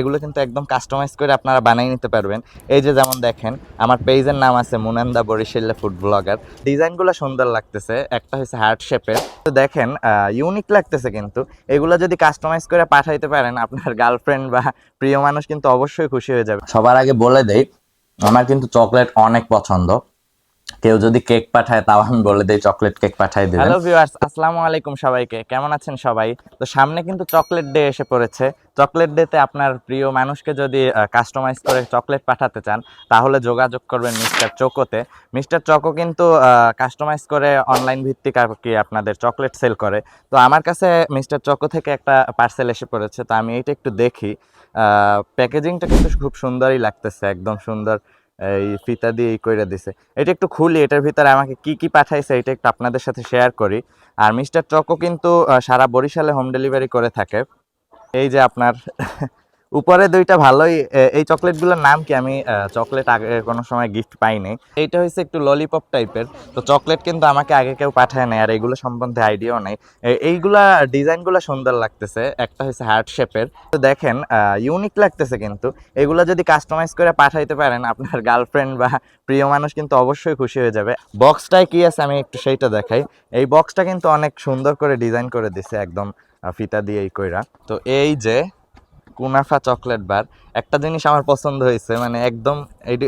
এগুলো কিন্তু একদম কাস্টমাইজ করে আপনারা বানিয়ে নিতে পারবেন। এই যে যেমন দেখেন আমার পেজের নাম আছে মুনান্দা বরিশাল ফুড ব্লগার। ডিজাইনগুলো সুন্দর লাগতেছে, একটা হচ্ছে হার্ট শেপের, তো দেখেন ইউনিক লাগতেছে। কিন্তু এগুলো যদি কাস্টমাইজ করে পাঠাইতে পারেন আপনার গার্লফ্রেন্ড বা প্রিয় মানুষ কিন্তু অবশ্যই খুশি হয়ে যাবে। সবার আগে বলে দেই, আমার কিন্তু চকলেট অনেক পছন্দ। কেউ যদি কেক পাঠায় তাও আমি বলে দেই চকলেট কেক পাঠাই দিবেন। হ্যালো ভিউয়ার্স, আসসালামু আলাইকুম সবাইকে, কেমন আছেন সবাই? তো সামনে কিন্তু চকলেট ডে এসে পড়েছে। চকলেট ডেতে আপনার প্রিয় মানুষকে যদি কাস্টমাইজ করে চকলেট পাঠাতে চান তাহলে যোগাযোগ করবেন মিস্টার চোকোতে। মিস্টার চোকো কিন্তু কাস্টমাইজ করে অনলাইন ভিত্তিক আর কি আপনাদের চকলেট সেল করে। তো আমার কাছে মিস্টার চোকো থেকে একটা পার্সেল এসে পড়েছে, তো আমি এইটা একটু দেখি। প্যাকেজিংটা কিন্তু খুব সুন্দরই লাগতেছে, একদম সুন্দর। এই ফিতা দিয়ে কইরা দিছে। এটা একটু খুলি, এটার ভিতরে আমাকে কি কি পাঠাইছে এটা একটু আপনাদের সাথে শেয়ার করি। আর মিস্টার চকো কিন্তু সারা বরিশালে হোম ডেলিভারি করে থাকে। এই যে আপনার উপরে দুইটা ভালোই। এই চকলেটগুলোর নাম কি? আমি চকলেট আগে কোনো সময় গিফট পাইনি। এইটা হচ্ছে একটু ললিপপ টাইপের। তো চকলেট কিন্তু আমাকে আগে কেউ পাঠায় নাই, আর এইগুলো সম্বন্ধে আইডিয়াও নাই। এইগুলা ডিজাইনগুলো সুন্দর লাগতেছে, একটা হচ্ছে হার্ট শেপের। তো দেখেন ইউনিক লাগতেছে। কিন্তু এগুলো যদি কাস্টমাইজ করে পাঠাইতে পারেন আপনার গার্লফ্রেন্ড বা প্রিয় মানুষ কিন্তু অবশ্যই খুশি হয়ে যাবে। বক্সটায় কি আছে আমি একটু সেইটা দেখাই। এই বক্সটা কিন্তু অনেক সুন্দর করে ডিজাইন করে দিছে, একদম ফিতা দিয়ে কইরা। তো এই যে কুনাফা চকলেট বার, একটা জিনিস আমার পছন্দ হয়েছে, মানে একদম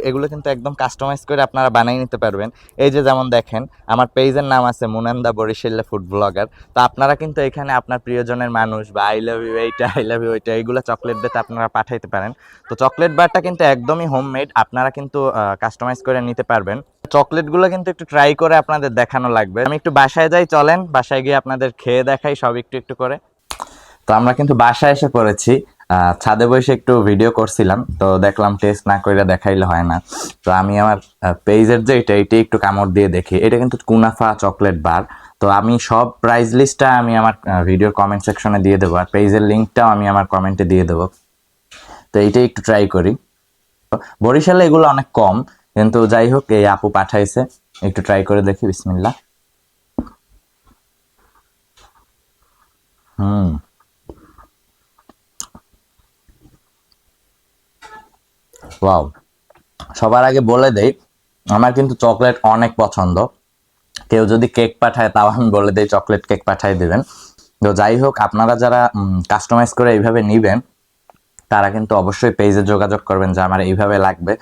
এগুলো কিন্তু একদম কাস্টমাইজ করে আপনারা বানিয়ে নিতে পারবেন। এই যে যেমন দেখেন আমার পেজের নাম আছে মুনান্দা বরিশাল ফুড ব্লগার। তো আপনারা কিন্তু এখানে আপনার প্রিয়জনের মানুষ বা আই লাভ ইউ এইটা, আই লাভ ইউ ওইটা, এইগুলো চকলেট দিতে আপনারা পাঠাইতে পারেন। তো চকলেট বারটা কিন্তু একদমই হোমমেড, আপনারা কিন্তু কাস্টমাইজ করে নিতে পারবেন। চকলেটগুলো কিন্তু একটু ট্রাই করে আপনাদের দেখানো লাগবে। আমি একটু বাসায় যাই, চলেন বাসায় গিয়ে আপনাদের খেয়ে দেখাই সব একটু একটু করে। তো আমরা কিন্তু বাসায় এসে পড়েছি। ছাদে বসে একটু ভিডিও করছিলাম, তো দেখলাম টেস্ট না করে দেখাইলে হয় না। তো আমি আমার পেজের যে এইটা একটু কামড় দিয়ে দেখি। এটা কিন্তু কুনাফা চকলেট বার। তো আমি সব প্রাইস লিস্টটা আমি আমার ভিডিওর কমেন্ট সেকশনে দিয়ে দেবো, আর পেজের লিঙ্কটাও আমি আমার কমেন্টে দিয়ে দেবো। তো এইটাই একটু ট্রাই করি। বরিশালে এগুলো অনেক কম, কিন্তু যাই হোক এই আপু পাঠাইছে, একটু ট্রাই করে দেখি। বিসমিল্লাহ। হুম, ওয়াও। সবার আগে বলে দেই, আমার কিন্তু চকলেট অনেক পছন্দ। কেউ যদি কেক পাঠায় তাও আমি বলে দিই চকলেট কেক পাঠাই দিবেন। তো যাই হোক, আপনারা যারা কাস্টমাইজ করে এইভাবে নিবেন তারা কিন্তু অবশ্যই পেজে যোগাযোগ করবেন যে আমার এইভাবে লাগবে।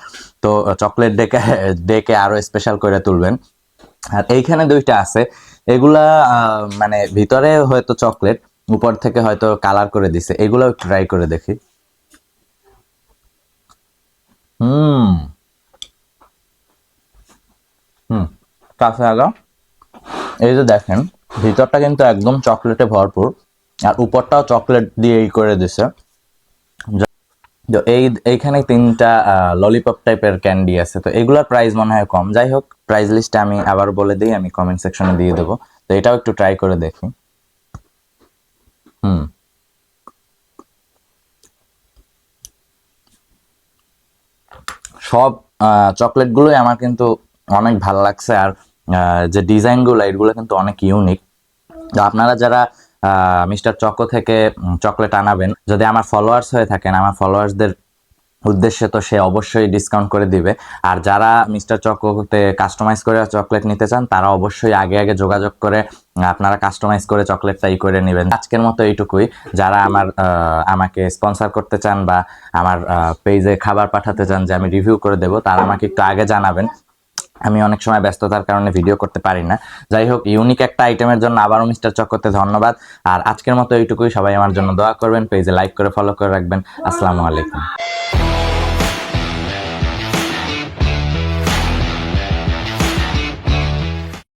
তো চকলেট ডেকে আরো স্পেশাল করে তুলবেন। আর এইখানে দুইটা আছে, এগুলা মানে ভিতরে হয়তো চকলেট, উপর থেকে হয়তো কালার করে দিছে। এগুলো ট্রাই করে দেখি। হুম হুম কাছে আগা। এই যে দেখেন, ভিতরটা কিন্তু একদম চকলেটে ভরপুর, আর উপরটাও চকলেট দিয়ে করে দিছে। তো এইখানে তিনটা ললিপপ টাইপের ক্যান্ডি আছে। তো এগুলোর প্রাইস মনে হয় কম। যাই হোক, প্রাইস লিস্টটা আমি আবার বলে দিই, আমি কমেন্ট সেকশনে দিয়ে দেবো। তো এটাও একটু ট্রাই করে দেখি। হুম, সব চকলেটগুলোই আমার কিন্তু অনেক ভালো লাগছে। আর যে ডিজাইনগুলো এগুলো কিন্তু অনেক ইউনিক। তো আপনারা যারা মিস্টার চকো থেকে চকলেট আনাবেন, যদি আমার ফলোয়ার্স হয়ে থাকেন, আমার ফলোয়ার্সদের উদ্দেশ্যে তো সে অবশ্যই ডিসকাউন্ট করে দিবে। আর যারা মিস্টার চকোতে কাস্টমাইজ করে চকলেট নিতে চান তারা অবশ্যই আগে আগে যোগাযোগ করে আপনারা কাস্টমাইজ করে চকলেটটা করে নেবেন। আজকের মতো এইটুকুই। যারা আমাকে স্পন্সর করতে চান বা আমার পেজে খাবার পাঠাতে চান যে আমি রিভিউ করে দেবো, তারা আমাকে একটু আগে জানাবেন। আমি অনেক সময় ব্যস্ততার কারণে ভিডিও করতে পারি না। যাই হোক, ইউনিক একটা আইটেমের জন্য আবারও মিস্টার চক্করতে ধন্যবাদ। আর আজকের মতো এইটুকুই। সবাই আমার জন্য দোয়া করবেন, পেজে লাইক করে ফলো করে রাখবেন। আসসালামু আলাইকুম।